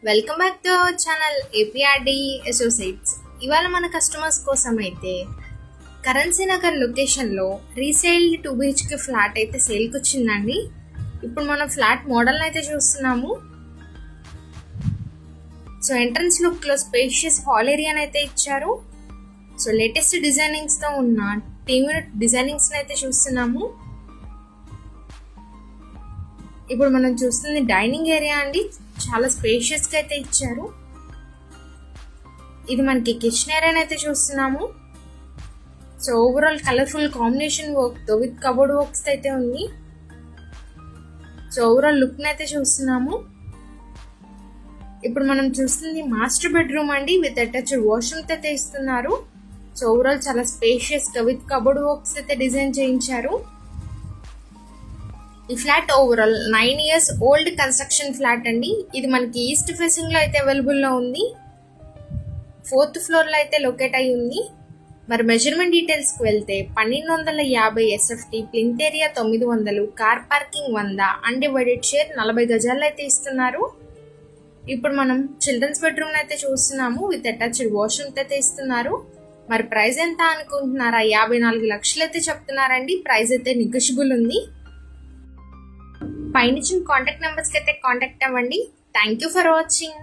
Welcome back to our channel APRD associates. ఇవాళ మన customers కోసం అయితే కరెన్సీ నగర్ లొకేషన్లో రీసేల్ 2 BHK ఫ్లాట్ అయితే సేల్కి వచ్చిందండి. ఇప్పుడు మనం ఫ్లాట్ మోడల్ అయితే చూస్తున్నాము. సో ఎంట్రన్స్ లుక్లో స్పేషియస్ హాల్ ఏరియాని అయితే ఇచ్చారు. సో లేటెస్ట్ డిజైనింగ్స్తో ఉన్న టీమ్ యూనిట్ డిజైనింగ్స్ని అయితే చూస్తున్నాము. ఇప్పుడు మనం చూస్తుంది డైనింగ్ ఏరియా అండి. చాలా స్పేషియస్గా అయితే ఇచ్చారు. ఇది మనకి కిచెన్ ఏరియాని అయితే చూస్తున్నాము. సో ఓవరాల్ కలర్ఫుల్ కాంబినేషన్ వర్క్తో విత్ కబోర్డ్ వర్క్స్ అయితే ఉంది. సో ఓవరాల్ లుక్ని అయితే చూస్తున్నాము. ఇప్పుడు మనం చూస్తుంది మాస్టర్ బెడ్రూమ్ అండి, విత్ అటాచ్డ్ వాష్రూమ్ అయితే ఇస్తున్నారు. సో ఓవరాల్ చాలా స్పేషియస్గా విత్ కబోర్డ్ వర్క్స్ అయితే డిజైన్ చేయించారు. ఈ flat overall 9 years old construction flat అండి. ఇది మనకి ఈస్ట్ ఫేసింగ్ లో అయితే అవైలబుల్ లో ఉంది. 4th floor లో అయితే లొకేట్ అయి ఉంది. మరి మెజర్మెంట్ డీటెయిల్స్ కి వెళ్తే 1250 SFT, plinth area 900, car parking 100, undivided share 40 గజాల్లో అయితే ఇస్తున్నారు. ఇప్పుడు మనం చిల్డ్రన్స్ బెడ్రూమ్ అయితే చూస్తున్నాము, విత్ అటాచ్డ్ వాష్రూమ్ అయితే ఇస్తున్నారు. మరి ప్రైస్ ఎంత అనుకుంటున్నారా? 54 లక్షలు అయితే చెప్తున్నారండి. ప్రైస్ అయితే నెగోషియబుల్ ఉంది. పైన కాంటాక్ట్ నెంబర్స్కి అయితే కాంటాక్ట్ అవ్వండి. Thank you for watching.